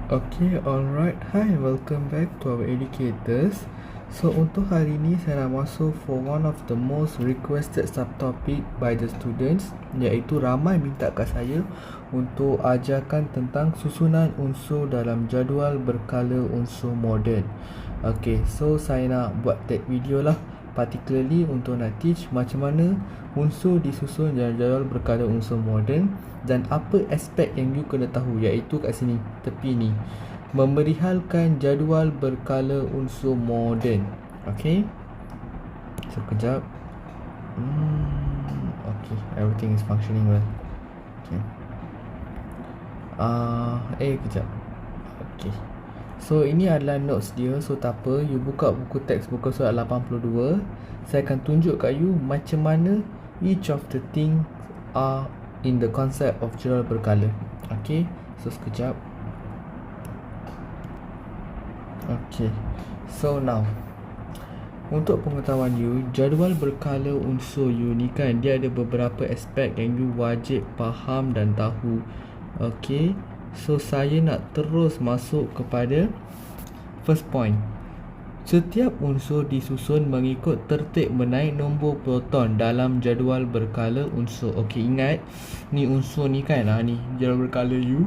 Okay, alright. Hi, welcome back to our educators. So, untuk hari ini saya nak masuk for one of the most requested subtopic by the students, iaitu ramai minta kat saya untuk ajarkan tentang susunan unsur dalam jadual berkala unsur moden. Okay, so saya nak buat that video lah, particularly untuk nak teach macam mana unsur disusun dalam jadual berkala unsur moden dan apa aspek yang you kena tahu, iaitu kat sini tepi ni, memerihalkan jadual berkala unsur moden. Okay, so kejap. Okay, everything is functioning well. Okay. Kejap. Okay, so ini adalah notes dia. So tak apa, you buka buku teks buku surat 82. Saya akan tunjuk kat you macam mana each of the thing are in the concept of jadual berkala. Okay, so sekejap. Okay, so now untuk pengetahuan you, jadual berkala unsur you ni kan, dia ada beberapa aspek yang you wajib faham dan tahu. Okay, so saya nak terus masuk kepada first point. Setiap unsur disusun mengikut tertib menaik nombor proton dalam jadual berkala unsur. Okey, ingat ni unsur ni kan, ni jadual berkala you.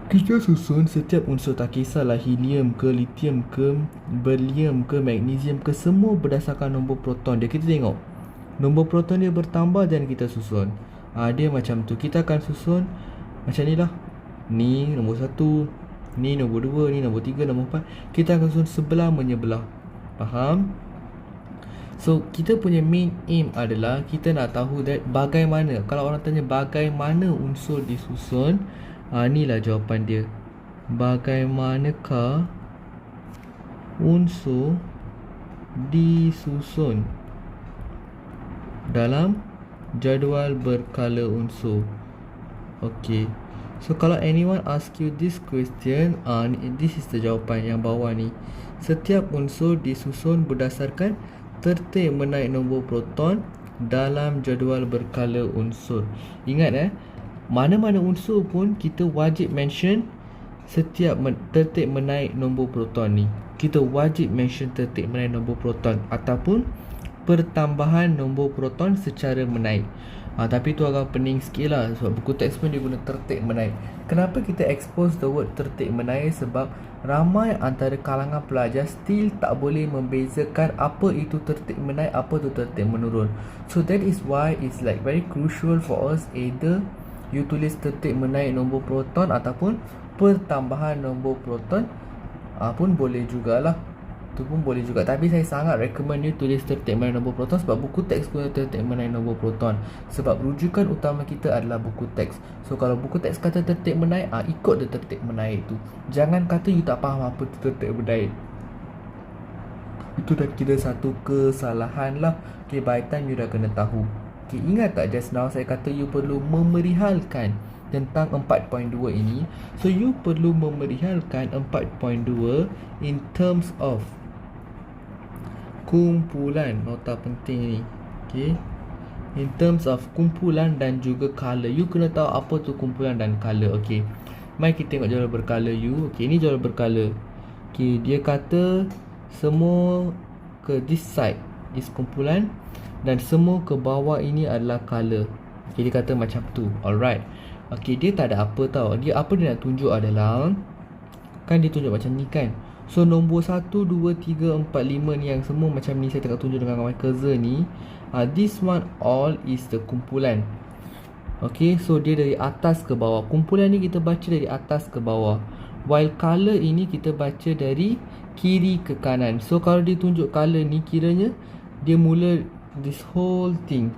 Kita susun setiap unsur, tak kisahlah helium ke, lithium ke, beryllium ke, magnesium ke, semua berdasarkan nombor proton dia. Kita tengok nombor proton dia bertambah dan kita susun. Dia macam tu. Kita akan susun macam ni lah. Ni nombor 1, ni nombor 2, ni nombor 3, nombor 4. Kita akan susun sebelah menyebelah. Faham? So, kita punya main aim adalah kita nak tahu that bagaimana, kalau orang tanya bagaimana unsur disusun, inilah jawapan dia. Bagaimanakah unsur disusun dalam jadual berkala unsur? Okay, so kalau anyone ask you this question, this is the jawapan yang bawah ni. Setiap unsur disusun berdasarkan tertib menaik nombor proton dalam jadual berkala unsur. Ingat mana-mana unsur pun kita wajib mention setiap tertib menaik nombor proton ni. Kita wajib mention tertib menaik nombor proton ataupun pertambahan nombor proton secara menaik. Tapi tu agak pening sikit lah, sebab buku teks pun dia guna tertib menaik. Kenapa kita expose the word tertib menaik? Sebab ramai antara kalangan pelajar still tak boleh membezakan apa itu tertib menaik, apa itu tertib menurun. So that is why it's like very crucial for us, either you tulis tertib menaik nombor proton ataupun pertambahan nombor proton pun boleh jugalah. Tu pun boleh juga. Tapi saya sangat recommend you tulis tertib menaik nombor proton, sebab buku teks guna tertib menaik nombor proton. Sebab rujukan utama kita adalah buku teks. So kalau buku teks kata tertib menaik, ikut dia tertib menaik tu. Jangan kata you tak faham apa tu tertib menaik. Itu dah kira satu kesalahan lah. Okay, by time you dah kena tahu. Okay, ingat tak just now saya kata you perlu memerihalkan tentang 4.2 ini. So you perlu memerihalkan 4.2 in terms of kumpulan. Nota penting ni. Okay, in terms of kumpulan dan juga color. You kena tahu apa tu kumpulan dan color. Okay, mari kita tengok jadual berkala you. Okay, ni jadual berkala. Okay, dia kata semua ke this side is kumpulan dan semua ke bawah ini adalah color. Okay, dia kata macam tu. Alright. Okay, dia tak ada apa tau. Dia apa dia nak tunjuk adalah, kan dia tunjuk macam ni kan. So nombor 1, 2, 3, 4, 5 ni yang semua macam ni saya tengah tunjuk dengan gambar cursor ni. This one all is the kumpulan. Okay, so dia dari atas ke bawah. Kumpulan ni kita baca dari atas ke bawah, while color ini kita baca dari kiri ke kanan. So kalau dia tunjuk color ni, kiranya dia mula this whole thing,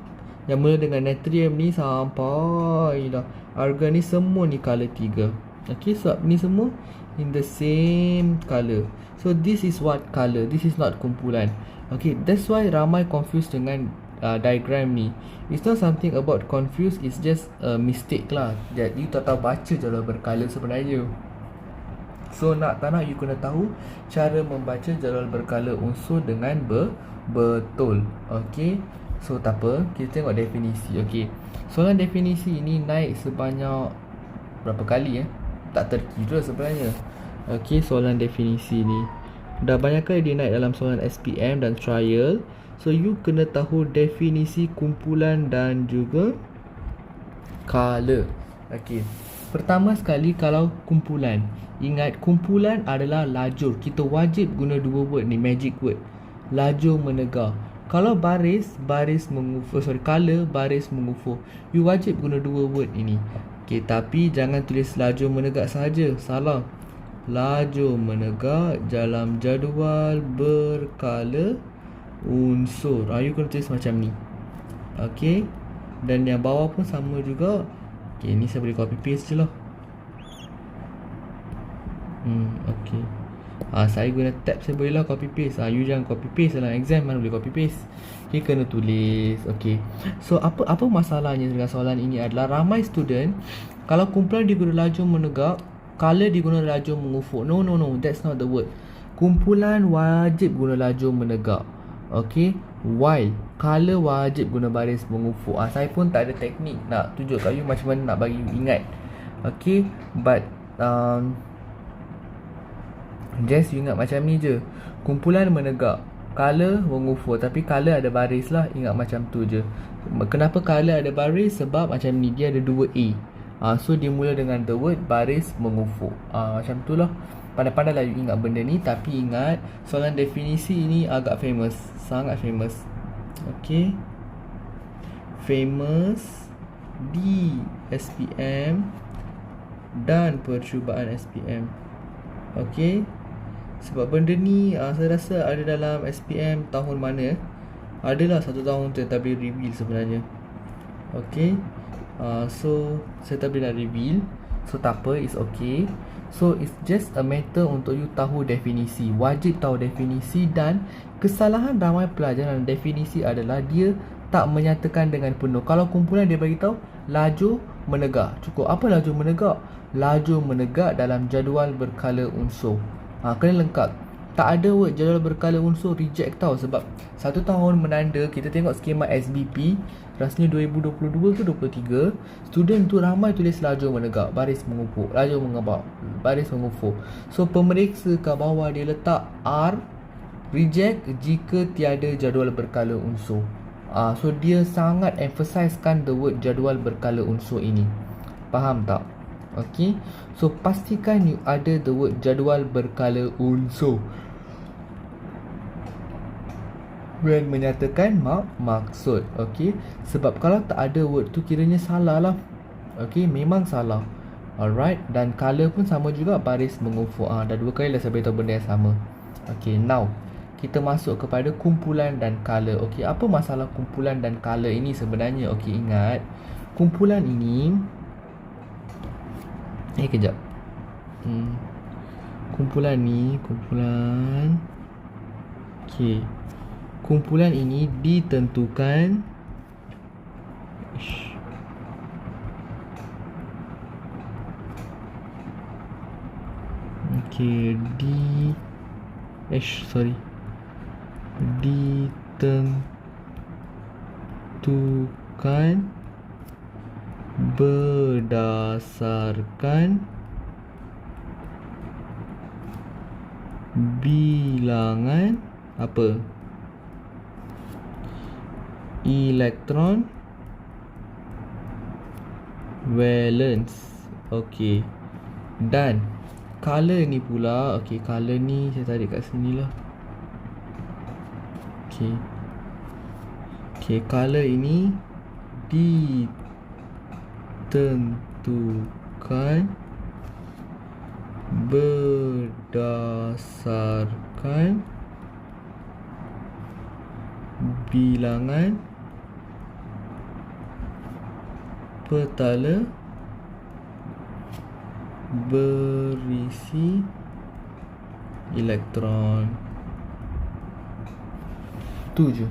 yang mula dengan natrium ni sampai dah argon ni, semua ni color 3. Okay, sebab ni semua in the same color. So this is what color, this is not kumpulan. Okay, that's why ramai confused dengan diagram ni. It's not something about confused, it's just a mistake lah, that you tak tahu baca jadual berkala sebenarnya. So nak tak nak you kena tahu cara membaca jadual berkala unsur dengan betul. Okay, so tak apa, kita tengok definisi. Okay, soalan definisi ini naik sebanyak berapa kali tak terkira sebenarnya. Okey, soalan definisi ni dah banyak kali dia naik dalam soalan SPM dan trial. So you kena tahu definisi kumpulan dan juga color. Okey, pertama sekali kalau kumpulan, ingat kumpulan adalah lajur. Kita wajib guna dua word ni, magic word, lajur menegak. Kalau baris, baris mengufur, color, baris mengufur. You wajib guna dua word ini. Okey, tapi jangan tulis lajur menegak sahaja, salah. Lajur menegak dalam jadual berkala unsur. You kena tulis macam ni. Okey, dan yang bawah pun sama juga. Okey, ni saya boleh copy paste je lah. Okey. Saya guna tab, saya boleh lah copy paste. You jangan copy paste dalam exam, mana boleh copy paste. Okey, kena tulis. Okey. So apa masalahnya dengan soalan ini adalah ramai student kalau kumpulan diguna lajur menegak, color diguna lajur mengufuk. No, that's not the word. Kumpulan wajib guna lajur menegak. Okey, while color wajib guna baris mengufuk. Saya pun tak ada teknik nak tunjuk kat you macam mana nak bagi you ingat. Okey, but just you ingat macam ni je. Kumpulan menegak, color mengufur, tapi color ada baris lah. Ingat macam tu je. Kenapa color ada baris? Sebab macam ni, dia ada dua A. So dia mula dengan the word baris mengufur. Macam tu lah. Pandai-pandai lah you ingat benda ni. Tapi ingat, soalan definisi ni agak famous, sangat famous. Okay, famous di SPM dan percubaan SPM. Okay, sebab benda ni saya rasa ada dalam SPM tahun mana. Adalah satu tahun tu tak boleh reveal sebenarnya. Okay, so saya tak boleh nak reveal. So tak apa, it's okay. So it's just a matter untuk you tahu definisi. Wajib tahu definisi. Dan kesalahan ramai pelajar dalam definisi adalah dia tak menyatakan dengan penuh. Kalau kumpulan dia bagi tahu lajur menegak, cukup. Apa lajur menegak? Lajur menegak dalam jadual berkala unsur. Kena lengkap. Tak ada word jadual berkala unsur, reject tau. Sebab satu tahun menanda, kita tengok skema SBP, rasanya 2022 ke 23, student tu ramai tulis lajur menegak, baris mengufuk, lajur mengebak, baris mengufuk. So pemeriksa kat bawah dia letak R, reject jika tiada jadual berkala unsur. So dia sangat emphasizekan the word jadual berkala unsur ini. Faham tak? Okay, so pastikan you ada the word jadual berkala unsur when menyatakan maksud. Okay, sebab kalau tak ada word tu kiranya salah lah. Okay, memang salah. Alright, dan color pun sama juga, baris mengufuk. Dah dua kali dah saya beritahu benda yang sama. Okay, now kita masuk kepada kumpulan dan color. Okay, apa masalah kumpulan dan color ini sebenarnya? Okay, ingat kumpulan ini kejap. Kumpulan ni, okay, kumpulan ini ditentukan ditentukan berdasarkan bilangan apa? Elektron valence. Okey. Dan color ni pula, okey, color ni saya tarik kat sini lah. Okey. Okey, color ini ditentukan berdasarkan bilangan petala berisi elektron. Tu je.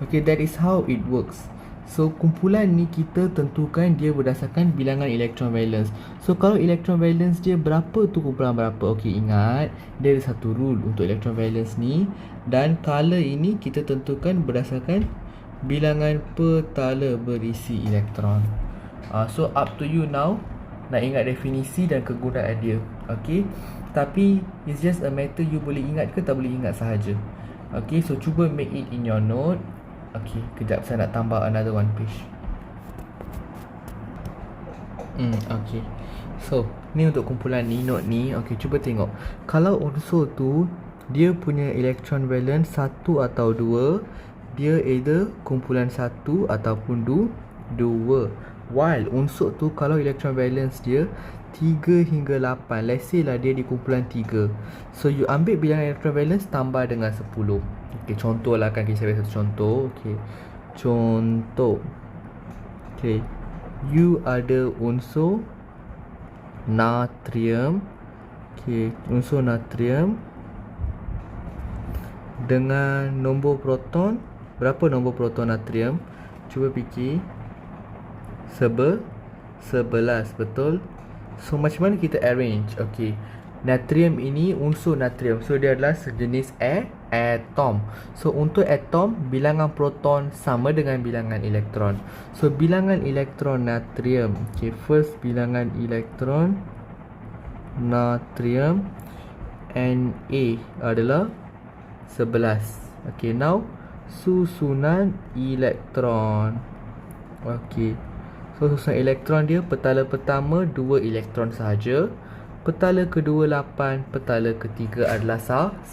Okay, that is how it works. So kumpulan ni kita tentukan dia berdasarkan bilangan elektron valence. So kalau elektron valence dia berapa tu kumpulan berapa. Okay, ingat dia ada satu rule untuk elektron valence ni. Dan color ini kita tentukan berdasarkan bilangan petala berisi elektron. So up to you now. nak ingat definisi dan kegunaan dia. Okay, tapi it's just a matter you boleh ingat ke tak boleh ingat sahaja. Okay, so cuba make it in your note. Okay, kejap saya nak tambah another one page. Okay, so ni untuk kumpulan ni, note ni. Okay, cuba tengok. Kalau unsur tu dia punya elektron valence 1 atau 2, dia either kumpulan 1 ataupun 2. While unsur tu kalau elektron valence dia 3 hingga 8, let's say lah dia di kumpulan 3, so you ambil bilangan elektron valence tambah dengan 10. Okay, contoh lah kan, saya bagi satu contoh. Okay, contoh. Okay, you ada unsur natrium. Okay, unsur natrium dengan nombor proton. Berapa nombor proton natrium? Cuba fikir. 11, betul. So macam mana kita arrange? Okay, natrium ini unsur natrium, so dia adalah sejenis atom. So untuk atom, bilangan proton sama dengan bilangan elektron. So bilangan elektron natrium, okay, first bilangan elektron natrium Na adalah 11. Okay, now susunan elektron. Okay, so susunan elektron dia, petala pertama 2 elektron sahaja, petala kedua 8, petala ketiga adalah 1.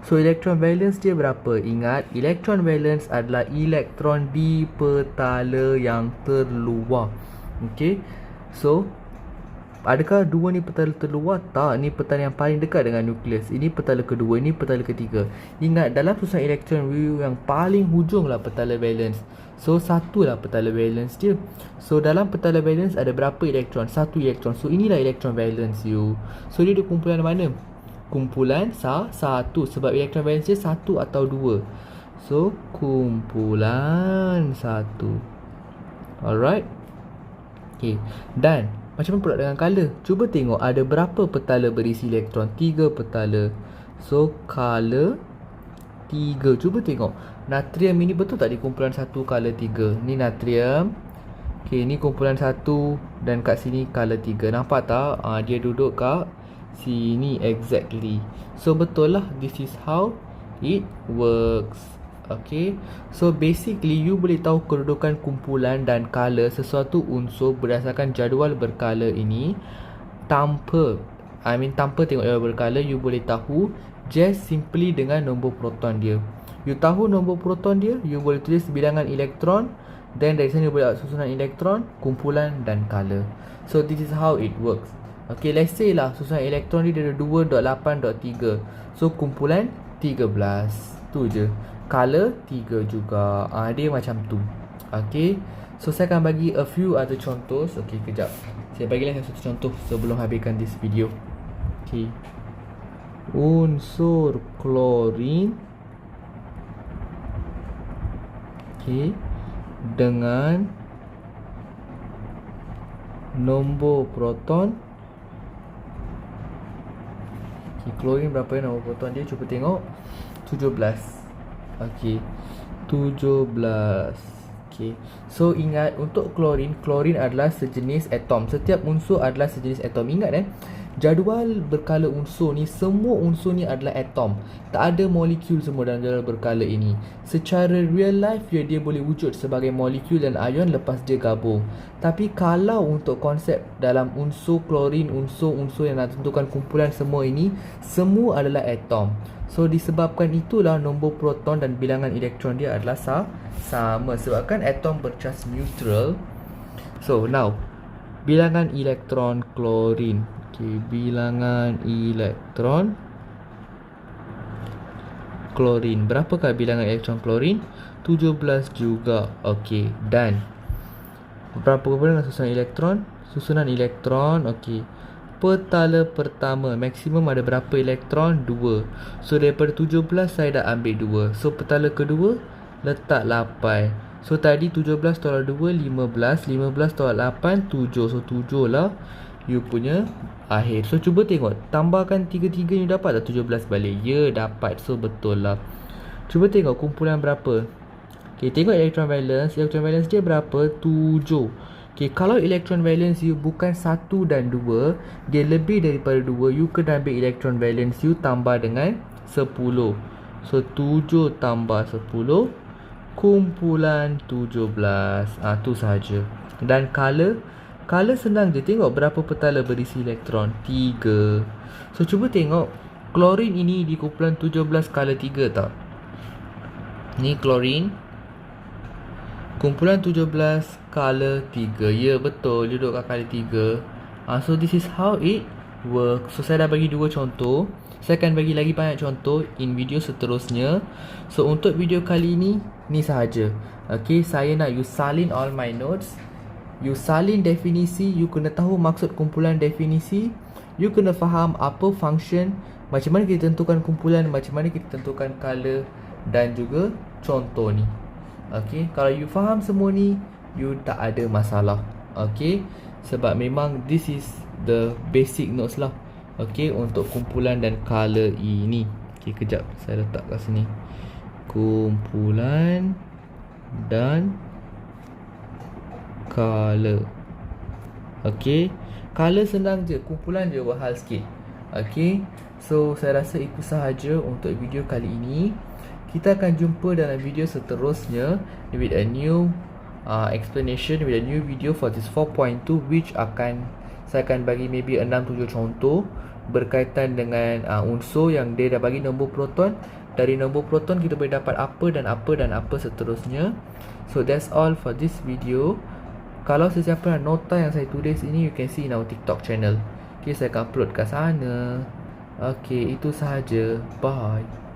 So elektron valence dia berapa? Ingat, elektron valence adalah elektron di petala yang terluar. Okay, so adakah 2 ni petala terluar? Tak, ni petala yang paling dekat dengan nukleus. Ini petala kedua, ini petala ketiga. Ingat, dalam susunan elektron yang paling hujung lah petala valence. So 1 lah petala valence dia. So dalam petala valence ada berapa elektron? 1 elektron. So inilah elektron valence you. So dia di kumpulan mana? Kumpulan 1, sebab elektron valence dia 1 atau 2. So kumpulan 1. Alright. Okay, dan macam mana pula dengan color? Cuba tengok ada berapa petala berisi elektron? 3 petala. So color 3. Cuba tengok, natrium ini betul tak di kumpulan 1 color 3? Ni natrium. Okay, ni kumpulan 1 dan kat sini color 3. Nampak tak? Dia duduk kat sini exactly. So betul lah, this is how it works. Okay, so basically you boleh tahu kedudukan kumpulan dan color sesuatu unsur berdasarkan jadual berkala ini tanpa tengok jadual berkala. You boleh tahu just simply dengan nombor proton dia. You tahu nombor proton dia, you boleh tulis bilangan elektron, then dari sana you boleh buat susunan elektron, kumpulan dan color. So this is how it works. Okay, let's say lah susunan elektron dia ada 2.8.3. So kumpulan 13. Tu je. Color 3 juga. Dia macam tu. Okay, so saya akan bagi a few other contohs. Okay, kejap, saya bagilah satu contoh sebelum habiskan this video. Okay, unsur klorin, okay, dengan nombor proton. Okay, klorin berapa ya nombor proton dia? Cuba tengok. 17. Okay, 17. Okay, so ingat untuk klorin adalah sejenis atom. Setiap unsur adalah sejenis atom. Ingat jadual berkala unsur ni, semua unsur ni adalah atom. Tak ada molekul semua dalam jadual berkala ini. Secara real life dia boleh wujud sebagai molekul dan ion lepas dia gabung. Tapi kalau untuk konsep dalam unsur klorin, unsur-unsur yang nak tentukan kumpulan semua ini, semua adalah atom. So disebabkan itulah nombor proton dan bilangan elektron dia adalah sama, sebabkan atom bercas neutral. So now bilangan elektron klorin. Okay, bilangan elektron klorin. Berapakah bilangan elektron klorin? 17 juga. Okay, dan berapa dengan susunan elektron? Susunan elektron, okay, petala pertama maksimum ada berapa elektron? 2. So daripada 17 saya dah ambil 2. So petala kedua letak 8. So tadi 17 tolak 2 15. 15 tolak 8 7. So 7 lah you punya akhir. So cuba tengok, tambahkan 3 ni dapat tak 17 balik? Ya, dapat. So betul lah. Cuba tengok kumpulan berapa. Okay, tengok electron valence. Electron valence dia berapa? 7. Okay, kalau electron valence you bukan 1 dan 2, dia lebih daripada 2, you kena ambil electron valence you tambah dengan 10. So 7 tambah 10 kumpulan 17. Tu sahaja. Dan color senang je. Tengok berapa petala berisi elektron. 3. So cuba tengok klorin ini di kumpulan 17 color 3 tak? Ni klorin kumpulan 17 color 3. Ya betul, dia duduk kat color 3. So this is how it works. So saya dah bagi 2 contoh. Saya akan bagi lagi banyak contoh in video seterusnya. So untuk video kali ini, ni sahaja. Okay, saya nak you salin all my notes. You salin definisi, you kena tahu maksud kumpulan definisi. You kena faham apa function, macam mana kita tentukan kumpulan, macam mana kita tentukan color dan juga contoh ni. Okay, kalau you faham semua ni, you tak ada masalah. Okay, sebab memang this is the basic notes lah. Okay, untuk kumpulan dan color ini. Okay, kejap saya letak kat sini. Kumpulan dan color. Okay, color senang je, kumpulan je buat hal sikit. Okay, so saya rasa itu sahaja untuk video kali ini. Kita akan jumpa dalam video seterusnya with a new explanation, with a new video for this 4.2, which saya akan bagi maybe 6-7 contoh berkaitan dengan unsur yang dia dah bagi nombor proton. Dari nombor proton kita boleh dapat apa dan apa dan apa seterusnya. So that's all for this video. Kalau sesiapa nak nota yang saya tulis ini, you can see in our TikTok channel. Okay, saya akan upload kat sana. Okay, itu sahaja. Bye.